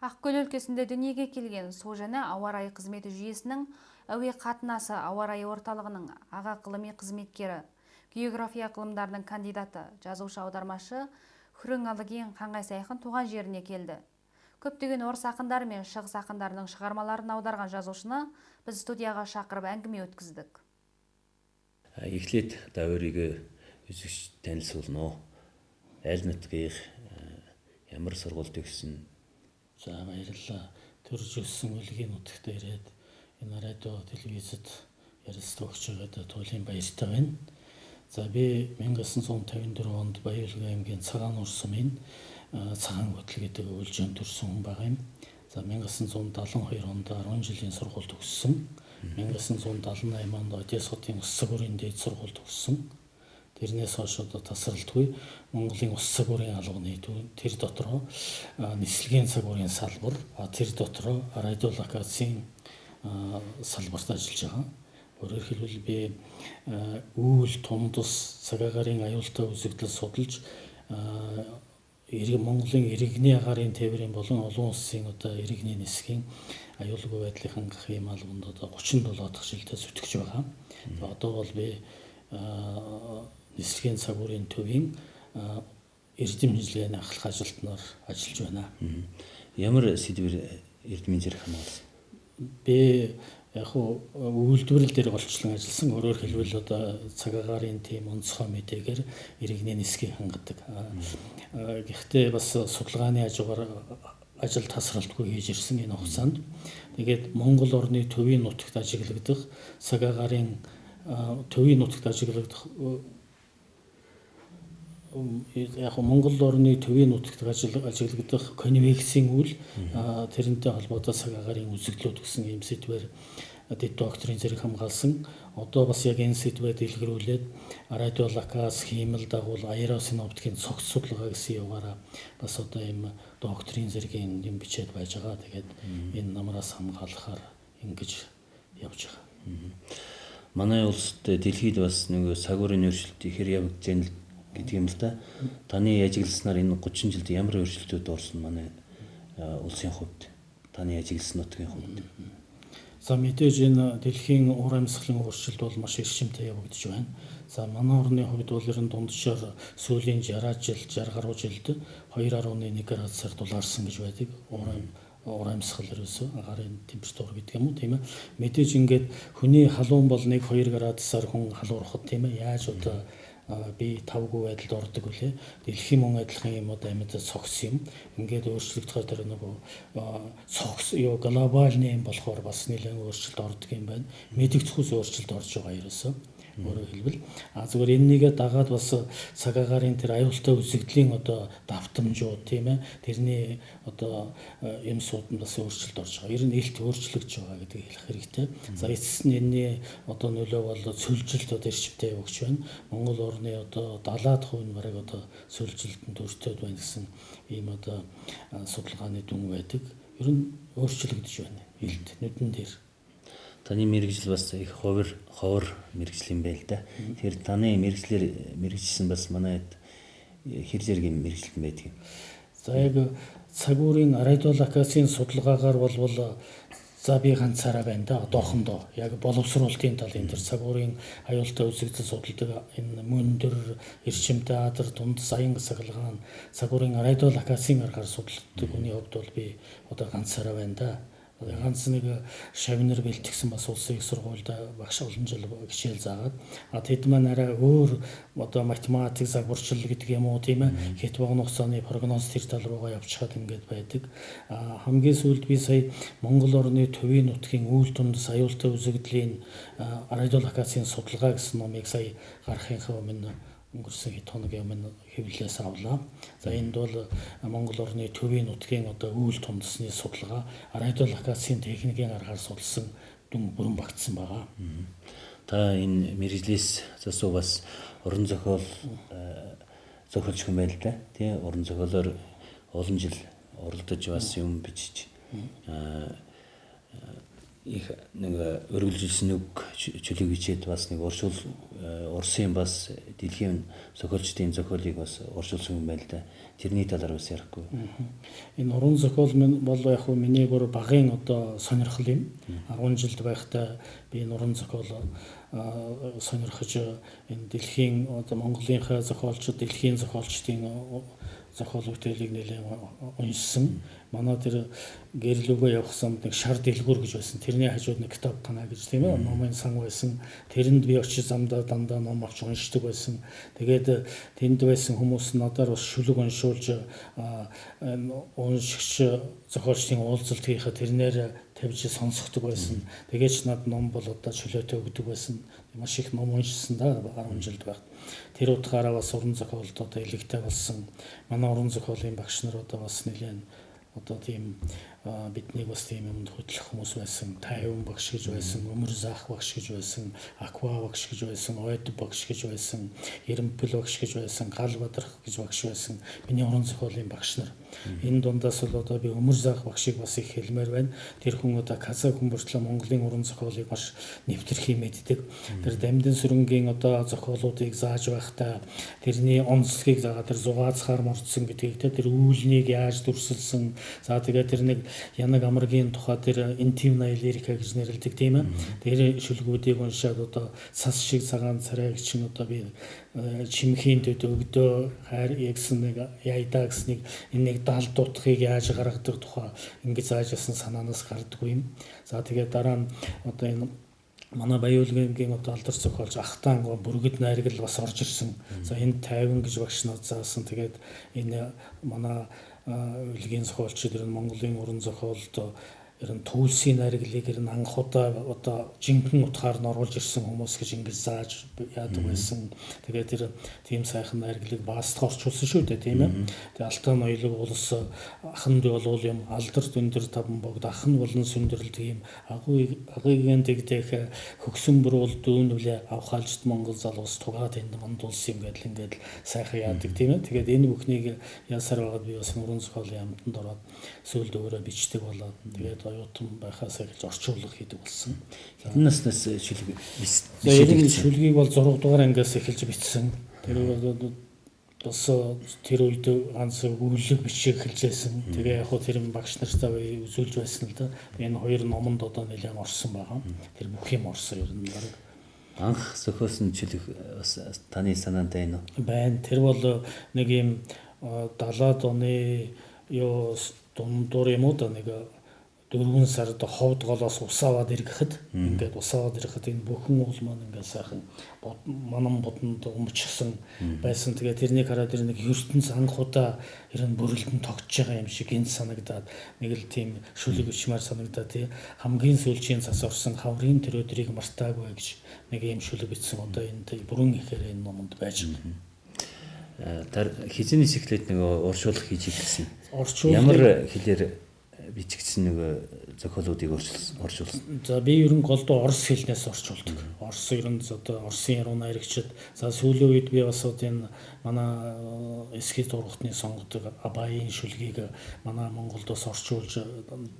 Ақкөл өлкесінде дүниеге келген су және ауа райы қызметі жүйесінің әуе қатынасы ауа райы орталығының аға ғылыми қызметкері, география ғылымдарының кандидаты, жазушы аудармашы Хүрің Алыген Қаңғай Сайқын туған жеріне келді. Көптеген орыс ақындары мен шығыс ақындарының шығармаларын аударған жазушыны біз студияға шақырып әңгіме өткіздік. Эхлээд та өөрийгөө үзэгч танилцуулна уу? Аль нутгийг ямар сургуульд төгссөн? За баярлалаа. Төрж өссөн үлгийн нутагт ирээд энэ радио телевизэд ярилцлага өгч байгаад туйлын баяртай байна. За би 1954 онд Баян-Улгийн аймгийн Цагаан Нуур сумын Цагаан Хөтөл гэдэг өвөлжөөнд төрсэн хүн байгаа юм. За 1972 онд 10 жилийн сургууль төгссөн. 1978 онд Одесс хотын Ус цагуурын дээд сургууль төгссөн. Тэрнээс хойш одоо тасралтгүй Монголын ус цагуурын албаны тэр дотроо нислэгийн цагуурын салбар, тэр дотроо радио локацийн салбарт ажиллаж байгаа. Өөрөөр хэлбэл би үүл томдос цагаагаарын аюултай үзэгдэл судалж Монголын иргэний агаарын тээврийн болон олон улсын одоо иргэний нисгийн аюулгүй байдлыг хангах ийм албанд одоо 37 дахь жилдээ зүтгэж байгаа. Одоо бол би нислэгийн цагуурын төвийн эрдэм хэмжлэгийн ахлах ажилтнаар ажиллаж байна. Ямар сэдвээр эрдэмийн зэрэг хамгаалсан? Би яг үйлдвэрлэл дээр голчлон ажилласан. Өөрөөр хэлбэл одоо цагаагаарын тийм онцгой мэдээгээр иргэний нисгийг хангадаг. Гэхдээ бас судалгааны хажуугаар ажил тасралтгүй хийж ирсэн энэ хугацаанд. Тэгээд Монгол орны төвийн нутагт ажиглагдах цагаагаарын төвийн нутагт ажиглагдах яг Монгол орны төвийн нутагт ажиглагдах конвекцийн үйл тэрнтэй холбоотой цагаагаарын үзэгдлүүд гэсэн ийм сэдвээр дэд докторийн зэрэг хамгаалсан. Одоо бас яг энэ сэдвээр дэлгэрүүлээд радио локац, хиймэл дагуул, аэросиноптикийн цогц судалгаа гэсэн явгаараа бас одоо ийм докторийн зэргийн юм бичээд байж байгаа. Тэгээд энэ намраас хамгаалахаар ингэж явж байгаа. Манай улсад дэлхийд бас нэг цагуурын өөрчлөлт ихээр явагдаж байна гэдэг юм л да. Таны ажигласнаар энэ 30 жилд ямар өөрчлөлтүүд орсон манай улсын хувьд? Таны ажигласан нутгийн хувьд? За мэдээж энэ дэлхийн уур амьсгалын өөрчлөлт бол маш эрчимтэй явагдаж байна. За манай орны хувьд бол ер нь дунджаар сүүлийн 60 жил, 60 гаруй жилд 2.1 градусаар дулаарсан гэж байдаг. Уур амьсгал ерөөсөө агаарын температур гэдэг юм уу тийм ээ. Мэдээж ингээд хүний халуун бол 1-2 градусаар хүн халуурахад тийм ээ. Яаж одоо би тавгүй байдалд ордог үлээ. Дэлхийн мөн адилхан юм одоо амьд цогц юм. Ингээд өөрчлөгдөхөөр тэр нөгөө цогц юу глобальны юм болохоор бас нэлээд өөрчлөлт ордог юм байна. Мэдэгдэхүйс өөрчлөлт орж байгаа ерөөсөө. Өөрөөр хэлбэл зүгээр энэнийг дагаад бас цагаагаарын тэр аюултай үзэгдлийн одоо давтамжууд тийм ээ. Тэрний одоо юмсууд нь бас өөрчлөлт орж байгаа. Ер нь илт өөрчлөгдөж байгаа гэдгийг хэлэх хэрэгтэй. За эцэст нь энэний одоо нөлөө бол цөлжилт одоо эрчимтэй явагч байна. Монгол орны одоо 70% нь бараг одоо цөлжилтэнд өртөөд байна гэсэн ийм одоо судалгааны дүн байдаг. Ер нь өөрчлөгдөж байна. Илт нүдэн дээр. Таны мэргэжил бас их ховор мэргэжил юм байл да. Тэгэхээр таны мэргэжлэр мэргэжсэн бас манайд хэр зэргийн мэргэжил байдаг юм. За яг цагуурын радио локацийн судалгаагаар бол за би ганцаараа байна да. Одоохондоо яг боловсруулалтын талын тэр цагуурын аюултай үзэгдэл судалдаг энэ мөндөр эрчимтэй адар дунд саян сахалгаан цагуурын радио локацийн аргаар судалдаг хүний хувьд бол би одоо ганцаараа байна да. Ганц нэг шавнар бэлтгэсэн бас улсын их сургуульд багш олон жил хичээл заагаад тэд маань арай өөр одоо математик загварчил гэдэг юм уу тийм ээ хэд багны хугацааны прогноз тэр тал руугаа явчихад ингээд байдаг. Хамгийн сүүлд би сая Монгол орны төвийн нутгийн үйл тундас аюултай үзэгдлийн радио локацийн судалгаа гэсэн номыг сая гаргахын өмнө өнгөрсөн хэд хоногийн өмнө хэвлэлээс авлаа. За энд бол Монгол орны төвийн нутгийн одоо үйл тундасны судалгаа радио локацийн техникийн аргаар судалсан дүн бүрэн багтсан байгаа. Та энэ мэргэжлээс засуу бас уран зохиол зохиолч хүн байл да. Тий уран зохиолоор олон жил уралдаж бас юм бичиж их нэг өргөлжилсэн үг чөлөөг бичээд бас нэг Оросын бас дэлхийн зохиолчдын зохиолыг бас орчуулсан юм байна л да. Тэрний талаар бас ярихгүй. Энэ уран зохиол бол яг хөө миний бүр багын одоо сонирхол юм. 10 жилд байхдаа би энэ уран зохиол сонирхож энэ дэлхийн одоо Монголынхаа зохиолчид дэлхийн зохиолчдын зохиол бүтээлийг нэлээд уншсан. Манай тэр гэрлүүгөө явахсан нэг шар дэлгүүр гэж байсан. Тэрний хажууд нэг китапхана гэж тийм ээ. Номын сан байсан. Тэрэнд би очиж замдаа дандаа ном авч уншдаг байсан. Тэгээд тэнд байсан хүмүүс надаар бас шүлэг уншуулж уншигч зохиолчдын уулзалт хийхэд тэрнээр тавьж сонсгодог байсан. Тэгээд ч над ном бол одоо чөлөөтэй өгдөг байсан. Маш их ном уншсан да 10 жилд байхад. Тэр утгаараа бас уран зохиолд одоо илэгтэй болсон. Манай уран зохиолын багш нар одоо бас нэлээд одоо тийм биднийг бас тийм юмд хөтлөх хүмүүс байсан. Тайван багш гэж байсан, Өмөр заах багш гэж байсан, Аква багш гэж байсан, Ойд багш гэж байсан, Эрэмпэл багш гэж байсан, Гал Бадрах гэж багш байсан. Миний уран зохиолын багш нар. Энэ дундаас бол одоо би Өмөр заах багшийг бас их хэлмээр байна. Тэр хүн одоо Казак хүн бүртлээ Монголын уран зохиолыг маш нэвтрэх юм мэддэг. Тэр Дамдын сүрэнгийн одоо зохиолуудыг зааж байхдаа тэрний онцлогийг заагаад тэр зугаацхаар мордсон гэдгийг тэр үүлнийг яаж дүрсэлсэн. За тэгээд тэр нэг Янаг амаргийн тухай тэр интимна лирика гэж нэрлэдэг тийм ээ. Тэр шүлгүүдийг уншаад одоо цас шиг цагаан царай чинь одоо би чимхийн төд өгдөө хайр ягсан нэг яйдаа гэснийг энэ нэг дал дутхыг яаж гаргадаг тухай ингэж заажсан санаанаас гардаггүй юм. За тэгээд дараа нь одоо энэ манай Баяуулгийн одоо алдар зохиолч Ахтаан бүргэд найргал бас орж ирсэн. За энэ 50 гэж багш над заасан. Тэгээд энэ манай үлгийн зохиолчид ер нь Монголын уран зохиолд ер нь түүлсийн найргалыг ер нь анх удаа одоо жинхэнэ утгаар нь оруулж ирсэн хүмүүс гэж ингэж зааж яадаг байсан. Тэгээд тэр тийм сайхан найргалыг баасд орчуулсан шүү дээ тийм ээ. Тэгээд Алтан ноёлог улс аханд болвол юм алдар дүндэр таван богд ахан болон сүндэрлдэг юм агыгийн дэгдэх хөгсөн бүрүүл дүүн үлээ авхалжт Монгол залуус тугаад энд мандуулсан юм гэдэл ингээд сайхан яадаг тийм ээ. Тэгээд энэ бүхнийг ясаар байгаад би бас уран зохиолын амтанд ороод сөүлд өөрөө бичдэг болоод тэгээд оюутан байхаас эхэлж орчуулга хийдэг болсон. Хэдэн наснаас шүлэг шүлгийг бол 6 дугаар ангиас эхэлж бичсэн. Тэр бас тэр үед ганц өвлөг бичиг эхэлжсэн. Тэгээ яг хөө тэр багш нартай үзүүлж байсан л да. Энэ хоёр номонд одоо нэлээд орсон байгаа. Тэр бүх юм орсон ер нь баг. Анх зохиосон шүлэг бас таны санаанд байна уу? Байна. Тэр бол нэг юм 70-аад оны юу дундуур юм уу да нэг 4 сард ховд голоос усаваад ирэхэд ингээд усаваад ирэхэд энэ бүхэн уул маань ингээд сайхан манан бодонд өмчсөн байсан. Тэгээ тэрнийг хараад нэг ертөнц анх удаа ерөн бүрэлдэн тогтж байгаа юм шиг энэ санагдаад нэг л тийм шүлэг өчмөр санагдаад тий хамгийн сүүлчийн цас орсон хаврын тэр өдрийг мартаагүй гэж нэг юм шүлэг бичсэн. Одоо энэ бүрэн ихээр энэ номонд байж тэр хизээний сэхлээд нэг орчуулга хийж ирсэн. Орчуулга ямар хэлээр бичигдсэн нэг зохиолуудыг орчуулсан. За би ерөн голдоо орос хэлнээс орчуулдаг. Орос ерөн одоо Оросын яруу найрагчид за сүүлийн үед би бас энэ манай эсхий дургатны сонгодог Абаийн шүлгийг манай Монголдоос орчуулж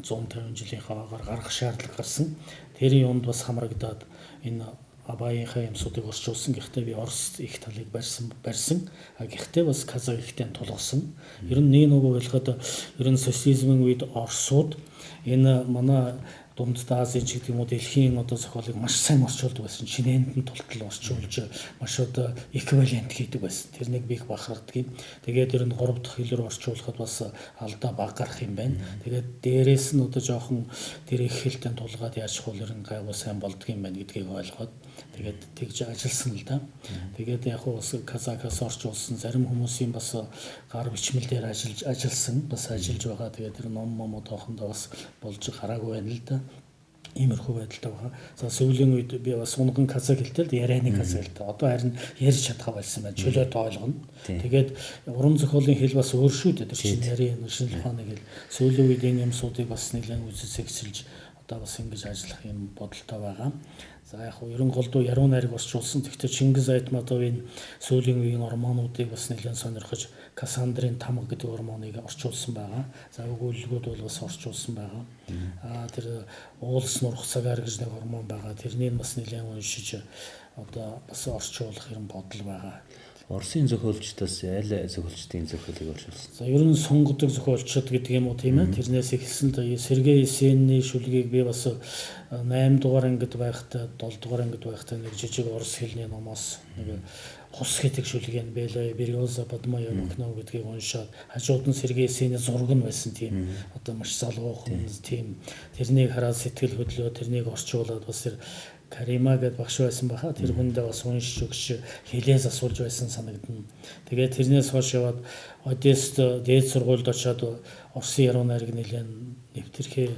150 жилийн хаваагаар гаргах шаардлага гарсан. Тэр юунд бас хамрагдаад энэ Абаийнхаа юмсуудыг орчуулсан. Гэхдээ би Орос их талыг барьсан. Гэхдээ бас Казак ихтэй тулгасан. Ер нь нэг нөгөө байлахад ер нь социализмын үед Оросууд энэ манай Дунд Азийн ч гэдэг юм уу дэлхийн одоо зохиолыг маш сайн орчуулдаг байсан. Шинээнд нь тултал орчуулж маш одоо эквивалент хийдэг байсан. Тэрнийг би их бахархдаг юм. Тэгээд ер нь 3 дахь хэлээр орчуулахад бас алдаа баг гарах юм байна. Тэгээд дээрээс нь одоо жоохон тэр их хэлтэй тулгаад яаж хул ер нь гайгүй сайн болдго юм байна гэдгийг ойлгоод тэгээд тэгж ажилласан л да. Тэгээд яг хуу бас Казакаас орчуулсан зарим хүмүүсийн бас гар бичмэл дээр ажилласан бас ажиллаж байгаа. Тэгээд тэр ном одоохондоо бас болж гараагүй байна л да. Иймэрхүү байдалтай байгаа. За сүүлийн үед би бас унган Казак хэлтэй л ярианы Казак хэлтэй. Одоо харин ярьж чадхаа болсон байна. Чөлөөт ойлгоно. Тэгээд уран зохиолын хэл бас өөр шүү дээ. Тэр чинь ярианы шинжлэх ухааны хэл. Сүүлийн үед энэ юмсуудыг бас нэлээд үзэж сэгсэлж одоо бас ингэж ажиллах юм бодолтой байгаа. За яг хуу ерөн голдуу яруу найраг орчуулсан. Тэгвэл Чингис Айтматовын сүүлийн үеийн ормонуудыг бас нэлээд сонирхож Кассандрын тамга гэдэг ормоныг орчуулсан байгаа. За өгүүлэлгүүд бол бас орчуулсан байгаа. Тэр уулс нурах цагаар гэж нэг ормон байгаа. Тэрнийг бас нэлээд уншиж одоо бас орчуулах юм бодол байгаа. Оросын зохиолчдоос аль зохиолчдын зохиолыг орчуулсан? За ер нь сонгодог зохиолчд гэдэг юм уу тийм ээ. Тэрнээс эхэлсэн л Сергей Есенины шүлгийг би бас 8 дугаар ангид байхдаа 7 дугаар ангид байхдаа нэг жижиг орос хэлний номоос нэг хус гэдэг шүлгийг Белая Береза Подмая Окно гэдгийг уншаад хажууд нь Сергей Есенины зураг нь байсан тийм одоо маш залуухан тийм тэрнийг хараад сэтгэл хөдлөө тэрнийг орчуулад бас тэр Карима гэдэг багш байсан баха. Тэр хүндээ бас уншиж өгч хэлээс асуулж байсан санагдана. Тэгээд тэрнээс хойш яваад Одесст дээд сургуульд очиад Оросын яруу найраг нэлээд нэвтэрхээ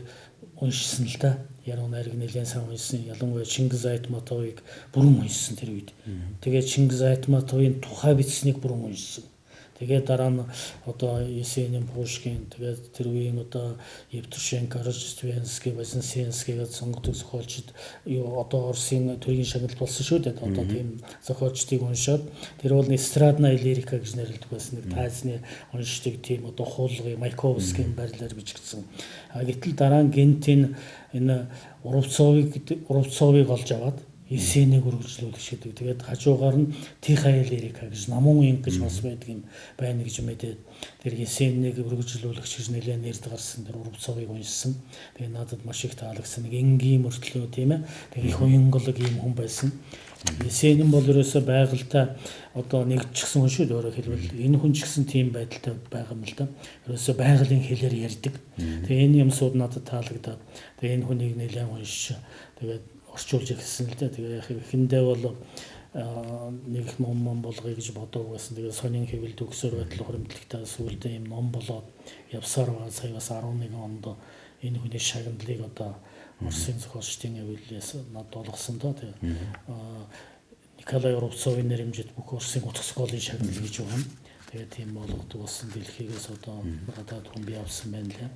уншсан л да. Яруу найраг нэлээд сайн уншсан. Ялангуяа Чингис Айтматовыг бүрэн уншсан тэр үед. Тэгээд Чингис Айтматовын тухай бичсэнийг бүрэн уншсан. Тэгээд дараа нь одоо Есенин, Пушкин, тэгээд тэр үеийн одоо Евтушенко, Рождественский, Вознесенский гэдэг сонгодог зохиолчд одоо Оросын төрийн шагналд болсон шүү дээ. Одоо тийм зохиолчдыг уншаад тэр бол эстрадная лирика гэж нэрлэдэг байсан. Нэг тайзны уншдаг тийм одоо хуулгын Маяковскийн байрлалаар бичигдсэн. Гэтэл дараа нь Гентийн энэ Уровцовыг олж аваад Есенийг үргэлжлүүлэх шийдэг. Тэгээд хажуугаар нь Тихая лирика гэж намун инг гэж бас байдаг юм байна гэж мэдээд тэр Есенийг үргэлжлүүлэх гэж нэлээд нэрд гарсан тэр Уровцовыг уншсан. Тэгээд надад маш их таалагдсан. Нэг энгийн мөртлөө тийм ээ. Тэгээд их уянгалаг юм хүн байсан. Есенин бол ерөөсөө байгальтай одоо нэгдчихсэн хүн шүү дээ. Өөрөөр хэлбэл энэ хүн ч гэсэн тийм байдалтай байгаа юм л да. Ерөөсөө байгалийн хэлээр ярьдаг. Тэгээд энэ юмсууд надад таалагдаад тэгээд энэ хүнийг нэлээд уншиж тэгээд орчуулж ирсэн л дээ. Тэгээ яг ихэндээ бол нэг ном болгоё гэж бодоог байсан. Тэгээ сонин хэвлэлд өгсөөр байтал хуримтлагтай сүүлдээ юм ном болоод явсаар байгаа. Сая бас 11 онд энэ хүний шагналыг одоо Оросын зохиолчдын хэвлэлээс над болгосон доо. Тэгээ Николай Уровцовын нэрэмжит бүх Оросын утга зохиолын шагнал гэж байна. Тэгээд тийм болгодог болсон дэлхийгээс одоо гадаад хүн бий авсан байна лээ.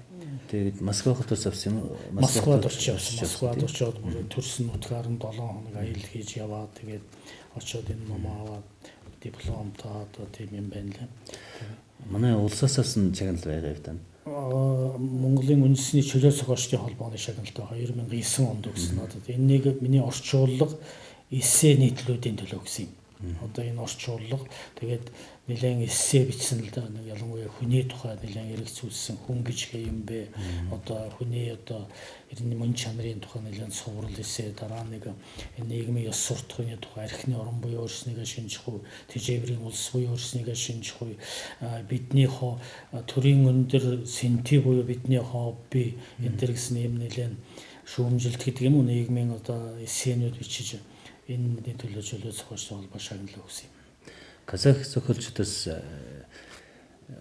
Тэгээд Москва хотоос авсан юм уу? Москвад очиод төрсөн нутгаар нь 7 хоног аялал хийж яваад тэгээд очиод энэ ном аваад дипломтой одоо тийм юм байна лээ. Манай улсаасаас нь чагнал байгаа юм даа. Монголын үндэсний чөлөө зохиолчдын холбооны шагналтай 2009 онд өгсөн. Одоо энэнийг миний орчуулга эссе нийтлүүдийн төлөө өгсөн юм. Одоо энэ орчуулга тэгээд нэлээд эссе бичсэн л да. Нэг ялангуяа хүний тухай нэлээд эрэг зүйлсэн хүн гэж юм бэ. Одоо хүний одоо эрдэнэ мөн чанарын тухай нэлээд суврал эссе дараа нэг нийгмийн ёс суртахууны тухай архины орон буюу өөрснийгөө шинжих үү, тэжээврийн улс буюу өөрснийгөө шинжих үү, бидний төрийн өндөр сэнти буюу бидний хобби энэ төр гэсэн юм нэлээд шүүмжилт гэдэг юм уу нийгмийн одоо эссенүүд бичиж энэ төлөө чөлөө зохиолч холбоо шагналаа өгсөн юм. Казах зохиолчдоос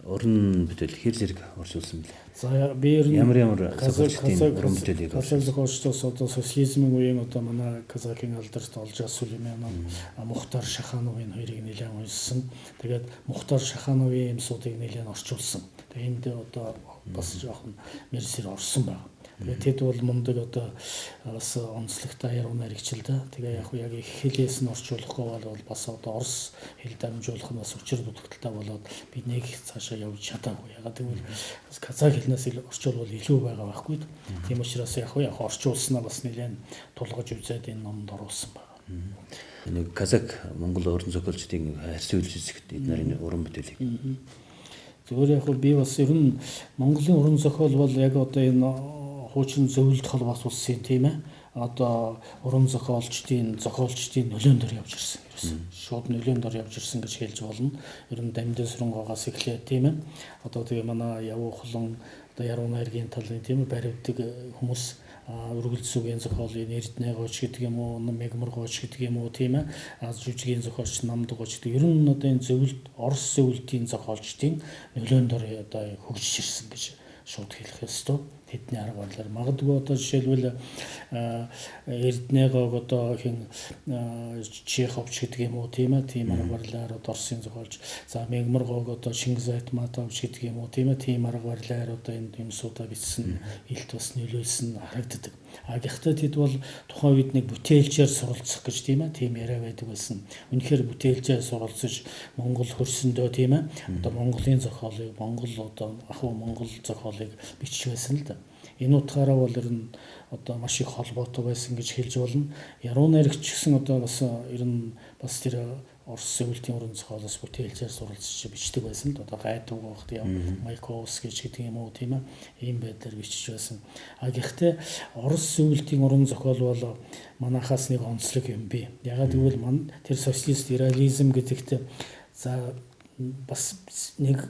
уран бүтээл хэр зэрэг орчуулсан бэлээ? За би ер нь ямар зохиолчдын уран бүтээлийг Казах зохиолчдоос одоо социализмын үеийн одоо манай Казахын алдарт Олжас Сүлейменов, Мухтар Шахановын хоёрыг нэлээд уншсан. Тэгээд Мухтар Шахановын юмсуудыг нэлээд орчуулсан. Тэгээд энд одоо бас жоохон мэрсэр орсон байна. Тэгээд тэд бол мундаг одоо бас онцлогтой яруу найрагч л да. Тэгээ яг их хэлээс нь орчуулахгүй бол бас одоо орос хэл дамжуулах нь бас учир дутагдaltaй болоод бид нэг цаашаа явж чадаагүй. Ягаад гэвэл казах хэлнээс орчуулбал илүү байгаа байхгүй. Тийм учраас яг орчуулснаа бас нэлээд тулгаж үзээд энэ номонд оруулсан байна. Нэг казак Монгол уран зохиолчдын харьцуулж үзэхэд эднэрийн уран бүтээлийг зөвөр яг би бас ер нь Монголын уран зохиол бол яг одоо энэ хуучин зөвлөлт холбоос улсын тийм ээ одоо уран зохиолчдын нөлөөнд дор явж ирсэн гэсэн. Шууд нөлөөнд дор явж ирсэн гэж хэлж болно. Ер нь Дамжин Сүрэнгогоос эхлээд тийм ээ одоо тэгээ манай явуухлан одоо яруу найргийн талын тийм ээ баривдаг хүмүүс үргэлж сүгийн зохиолын Эрдэнэ гооч гэдэг юм уу, Мегмар гооч гэдэг юм уу тийм ээ аз жүжигийн зохиолч Намд гооч гэдэг. Ер нь одоо энэ зөвлөлт Орос зөвлөлтийн зохиолчдын нөлөөнд дор одоо хөгжиж ирсэн гэж шууд хэлэх ёстой. Тэдний арга барилаар магадгүй одоо жишээлбэл Эрдэнэгог одоо хин Чеховч гэдэг юм уу тийм ээ тийм арга барилаар Оросын зохиолч за Мегмаргог одоо Чингис Айтматовч гэдэг юм уу тийм ээ тийм арга барилаар одоо энэ юмсуудаа бичсэн илт бас нөлөөлсөн харагддаг. Гэхдээ тэд бол тухайн үед нэг бүтээлчээр суралцах гэж тийм ээ тийм яриа байдаг байсан. Үнэхээр бүтээлчээр суралцаж Монгол хөрсөндөө тийм ээ одоо Монголын зохиолыг Монгол зохиолыг бичих байсан л да. Энэ утгаараа бол ер нь одоо маш их холбоотой байсан гэж хэлж болно. Яруу найрагч гэсэн одоо бас ер нь бас тэр Орос зөвлөлтийн уран зохиолоос бүтээлчээр суралцж бичдэг байсан л да. Одоо гайдаг багт юм Маяковский гэдэг юм уу тийм ээ ийм байдлаар бичиж байсан. Гэхдээ Орос зөвлөлтийн уран зохиол бол манайхаас нэг онцлог юм би. Ягаад гэвэл тэр социалист реализм гэдэгт за бас нэг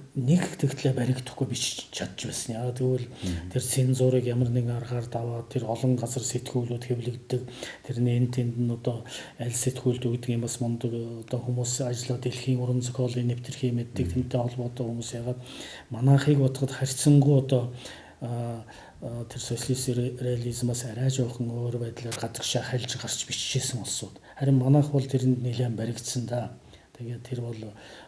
тэгтлээ баригдахгүй бичиж чадж байсан. Ягаад гэвэл тэр цензурыг ямар нэгэн аргаар даваад тэр олон газар сэтгүүлүүд хэвлэгддэг. Тэрний энэ тэнд нь одоо аль сэтгүүлд өгдөг юм бас мундаг одоо хүмүүс ажиллаа дэлхийн уран зохиолын нэвтрхий мэддэг тэнтэй холбоотой хүмүүс ягаад манайхыг бодоход харьцангуй одоо тэр социалист реализмаас арай жоохон өөр байдлаар гадагшаа хальж гарч бичижсэн улсууд. Харин манайх бол тэрэнд нэлээд баригдсан да. Тэгээд тэр бол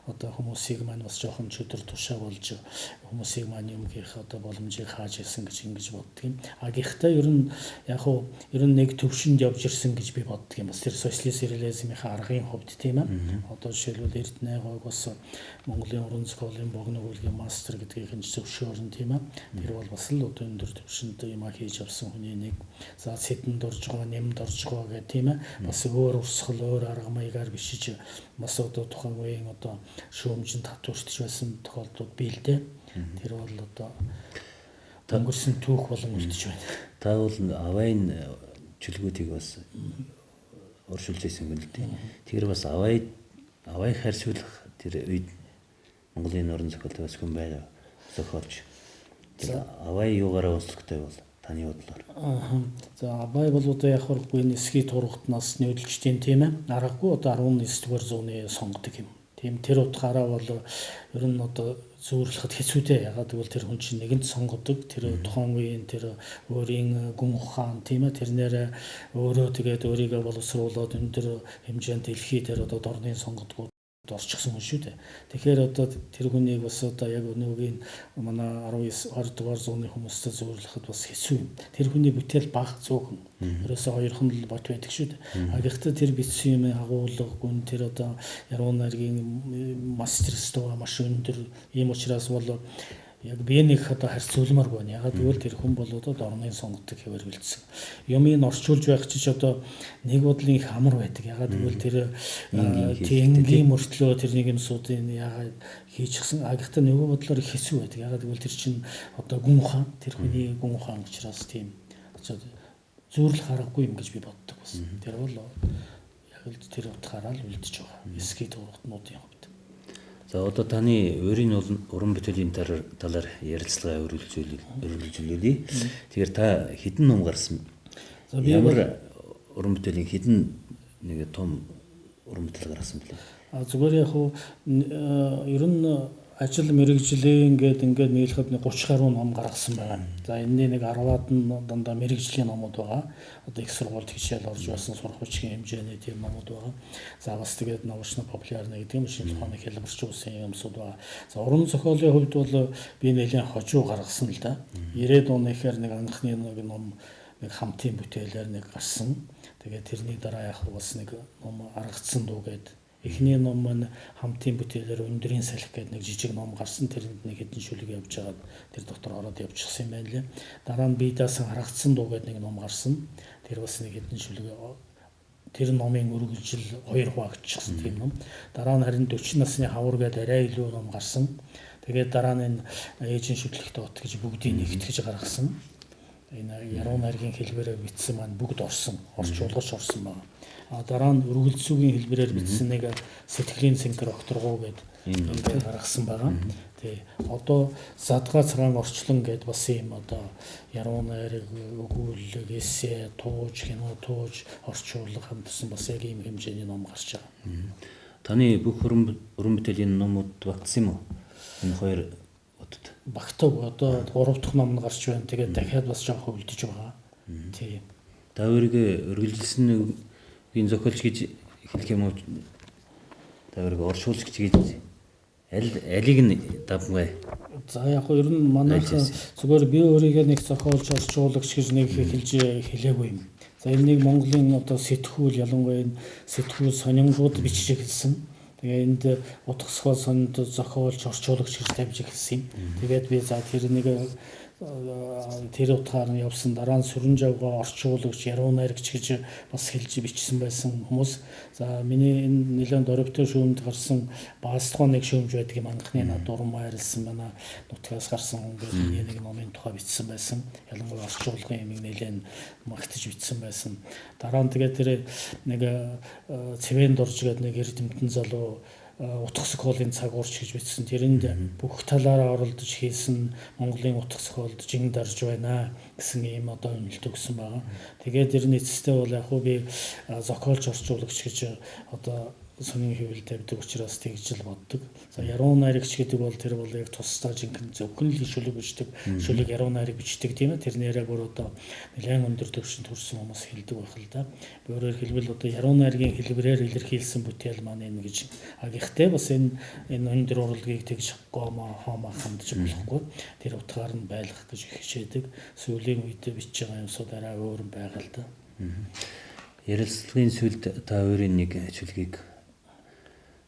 одоо хүмүүсийг маань бас жоохон чөдөр тушаа болж хүмүүсийг маань юм хийх одоо боломжийг хааж ирсэн гэж ингэж боддог юм. Гэхдээ ер нь яг хуу ер нь нэг төвшөнд явж ирсэн гэж би боддог юм. Бас тэр социалист реализмын аргын хувьд тийм ээ. Одоо жишээлбэл Эрдэнэ гойг бас Монголын уран зохиолын богино хөлгийн мастер гэдгийг нь зөвшөөрн тийм ээ. Тэр бол бас л одоо өндөр төвшөнд юм хийж авсан хүний нэг. За сэтэнд орж байгаа, нэмд орж байгаа гэх тийм ээ. Бас өөр урсгал, өөр арга маягаар бишиж бас одоо тухайн үеийн одоо шүүмжинд татварчж байсан тохиолдлууд бий л дээ. Тэр бол одоо өнгөрсөн түүх болон үлдэж байна. Та бол авайн чөлгүүдийг бас уршуулж ирсэн гэнэ л дээ. Тэр бас авайг харьцуулах тэр үед Монголын уран зохиолтой бас хүн байр зохиолч. Тэр авай юугаараа онцлогтой бол таны бодлоор. За авай бол одоо яг хөргүй нисхий тургатнаас нөлөөлчдийн тийм ээ. Аргагүй одоо 19-р зууны сонгодог юм. Тийм тэр утгаараа бол ер нь одоо зөөрлөхөд хэцүү дээ. Ягаад гэвэл тэр хүн чинь нэгэнт сонгодог. Тэр тухайн үеийн тэр өөрийн гүн ухаан тийм ээ. Тэрнээр өөрөө тэгээд өөрийгөө боловсруулад өндөр хэмжээнд дэлхий дээр одоо дорны сонгодгоо орчихсон хүн шүү дээ. Тэгэхээр одоо тэр хүнийг бас одоо яг өнөөгийн манай 19 20 дугаар зууны хүмүүстэй зөөрлөхөд бас хэцүү юм. Тэр хүний бүтээл бага зөөхөн. Ерөөсөө хоёрхан л бот байдаг шүү дээ. Гэхдээ тэр бичсэн юм агуулга гүн тэр одоо яруу найргийн мастерство маш өндөр. Ийм учраас бол яг би нэг одоо харьцуулмаар байна. Ягаад гэвэл тэр хүн бол одоо дорны сонгодог хэвээр үлдсэн. Юмыг орчуулж байх чинь одоо нэг бодлын их амар байдаг. Ягаад гэвэл тэр энгийн мөртлөө тэрний юмсуудын ягаад хийчихсэн. Гэхдээ нөгөө бодлоор их хэцүү байдаг. Ягаад гэвэл тэр чинь одоо гүн ухаан тэр хүний гүн ухаан учраас тийм очоод зөөрлөх аргагүй юм гэж би боддог бас. Тэр бол яг л тэр утгаараа л үлдэж байгаа. Эсхий тургатнуудын хувьд. За одоо таны өөрийн уран бүтээлийн талаар ярилцлага өргөжүүлээ. Тэгэхээр та хэдэн ном гарсан? Ямар уран бүтээлийн хэдэн нэг том уран бүтээл гаргасан бэлээ? Зүгээр яг хуу ер нь ажил мэрэгжлийн ингээд нийлэхэд 30 гаруй ном гаргасан байна. За энэний нэг 10-аад нь дандаа мэрэгжлийн номууд байгаа. Одоо их сургуульд хичээл орж байсан сурах хүчгийн хэмжээний тийм номууд байгаа. За бас тэгээд научно популярны гэдэг юм шинэ ухааны хэлбэрчүүлсэн юмсууд байгаа. За уран зохиолын хувьд бол би нэлээд хожуу гаргасан л да. 90-ад оны ихэр нэг анхны нэг ном нэг хамтын бүтээлээр нэг гарсан. Тэгээд тэрний дараа яг бас нэг ном аргацсан дуу гэдэг. Эхний ном маань хамтын бүтээлээр өндрийн салхи гэдэг нэг жижиг ном гарсан. Тэрэнд нэг хэдэн шүлэг явж байгаад тэр доктор ороод явчихсан юм байна лээ. Дараа нь бие даасан харагдсан дуу гэдэг нэг ном гарсан. Тэр бас нэг хэдэн шүлэг тэр номын өргөжил 2 хуваагдчихсан тийм ном. Дараа нь харин 40 насны хавар гэдэг арай илүү ном гарсан. Тэгээд дараа нь ээжийн шүтлэгт от гэж бүгдийг нэгтгэж гаргасан. Энэ яруу найргийн хэлбэрээр бичсэн маань бүгд орсон. Орчуулгач орсон байна. Дараа нь өргөлцөөгийн хэлбэрээр бичсэн нэг сэтгэлийн цэнхэр окторгоо гэдэг гаргасан байгаа. Тий. Одоо задгаа цагаан орчлон гэд бас юм одоо яруу найраг өгүүлэг, эссе, тууж, кино тууж, орчуулга хамтсан бас яг ийм хэмжээний ном гарч байгаа. Таны бүх уран бүтээлийн номууд багтсан юм уу? Энэ хоёр удаад. Багтав. Одоо 3 дахь ном нь гарч байна. Тэгээд дахиад бас жоох үлдэж байгаа. Тий. Та өөрийгөө өргөлжилсэн энэ зохиолч гэж хэлэх юм уу? Та өөрийгөө оршуулагч гэж алиг нь давмгай. За яг гоо ер нь манайх зүгээр би өөрийгөө нэг зохиолч орчуулагч гэж нэг хэлээгүй юм. За энэ нэг Монголын одоо сэтгүүл ялангуяа энэ сэтгүүл сонингууд бичиж эхэлсэн. Тэгээ энд утгасгал сонинд зохиолч орчуулагч гэж тавьж эхэлсэн юм. Тэгээд би за тэр утгаар нь явсан дараа нь Сүрэнжавга орчуулагч яруу найрагч гэж бас хэлж бичсэн байсан хүмүүс. За миний энэ нэлээд дөрөвтэй шүүмд гарсан Баастгоо нэг шүүмж байдаг юм анхны дуран майрлсан байна. Нутгаас гарсан хүн нэг номын тухай бичсэн байсан. Ялангуяа орчуулагын юм нэлээд магтаж бичсэн байсан. Дараа нь тэгээд тэр нэг цэвэн дурж гэдэг нэг эрдэмтэн залуу утга зохиолын цагуурч гэж бичсэн. Тэрэнд бүх талаараа оролдож хийсэн Монголын утга зохиолд жин дарж байна гэсэн ийм одоо үнэлт өгсөн байгаа. Тэгээд тэр эцэстээ бол яг хөө би зохиолч орчуулагч гэж одоо сонин хэвэл тавьдаг учраас тэгж л боддог. За яруу найрагч гэдэг бол тэр бол яг тусдаа жинхэнэ зөвхөн л шүлэг бичдэг, шүлэг яруу найраг бичдэг тийм ээ. Тэрнээрээ бүр одоо нэлээд өндөр төвшөнд хүрсэн хүмүүс хэлдэг байх л да. Өөрөөр хэлбэл одоо яруу найргийн хэлбэрээр илэрхийлсэн бүтээл маань энэ гэж. Гэхдээ бас энэ өндөр урлагийг тэгж гомо хомо хандж болохгүй. Тэр утгаар нь байлгах гэж хичээдэг. Сүүлийн үед бичиж байгаа юмсууд арай өөр юм байгаа л да. Ярилцлагын сүлд та хоёрын нэг шүлгийг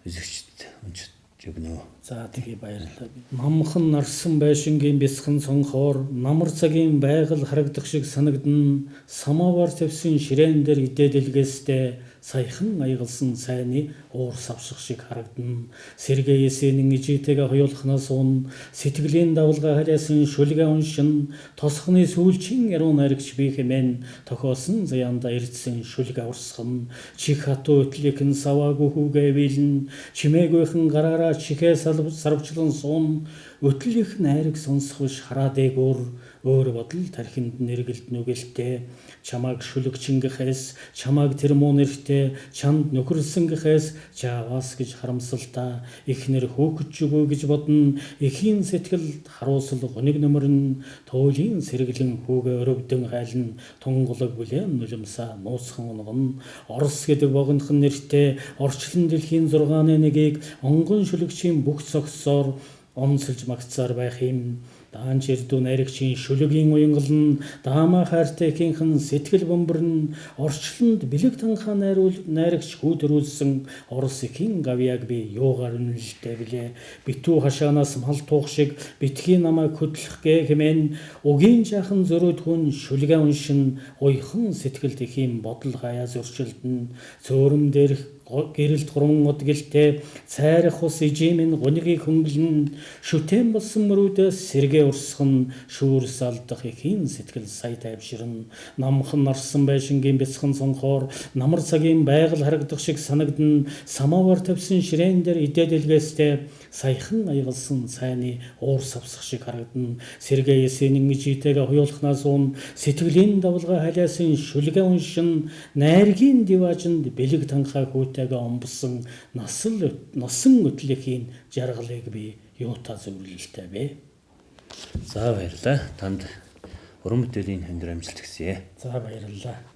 үзэгчд уншиж өгнө. За тэгээ баярлалаа. Намхан нарсан байшингийн бясхан сонхоор намар цагийн байгаль харагдах шиг санагдана. Самовар тавьсан ширээн дээр идэлгээстэй саяхан аягалсан сайны уур савших шиг харагдана. Сэргээ Есенин ижитэйгээ хоёулахнаас уун сэтгэлийн давлгаа хариасан шүлгээ уншин тосхны сүүлчийн яруу найрагч би хэмээн тохиосон заяанда ирдсэн шүлгээ урсган чих хатуу өтлөг нь саваагүй хүүгээ билэн чимээгүйхэн гараараа чихээ сарвчлан суун өтөл их найраг сонсох биш хараад дээгүүр өөр бодол тархинд нэргэлт нүгэлтэй чамааг шүлэгчингээс чамааг тэр муу нэрхтээ чамд нөхөрлсөнгээс чаавас гэж харамсалтай ихнэр хөөгч үгүй гэж бодно эхийн сэтгэл харуусал гониг нөмөрн туулийн сэргэлэн хүүгээ өрөвдөн хайлан тунгалаг бүлээн нулимсаа нуусхан унгон Орос гэдэг богинохон нэрхтээ орчлон дэлхийн 6-ны нэгийг онгон шүлэгчийн бүх цогцоор онцолж магтсаар байх юм. Даан чирдүү найрагчийн шүлэгийн уянгалн даамаа хайртай ихийнхэн сэтгэл бөмбөрн орчлонд бэлэг танхаа найрагч хүүдэрүүлсэн Орос ихийн гавьяаг би юугаар үнэлэлтэй билээ. Битүү хашаанаас мал туох шиг битгий намайг хөдлөх гээ хэмээн угийн жаахан зөрөөд хүн шүлгээ уншин уйхан сэтгэлд ихийн бодол хаяа зөрчилдөн цөөрөм дээрх гэрэлт гурван удгэлтэй цайрах ус ижимэн гунигийг хөнгөлн шүтэн болсон мөрүүдээс сэргээ урсган шүүрс алдах ихийн сэтгэл сая тайвширн намхан нарсан байшингийн бяцхан сонхоор намар цагийн байгаль харагдах шиг санагдана самовар тавьсан ширээн дээр идэлгээстэй саяхан аягалсан сайны уур савсах шиг харагдана сэргээ Есенин ижитэйгээ хоёулахнаас уун сэтгэлийн давлгаа халиасан шүлгээ уншин найргийн диваажинд бэлэг танхаа хүүтэйгээ омбосон насан өтлөхийн жаргалыг би юутай зөвлөлтэй бэ. За баярлалаа. Танд уран бүтээлийн хэмжээр амжилт хүсье. За баярлалаа.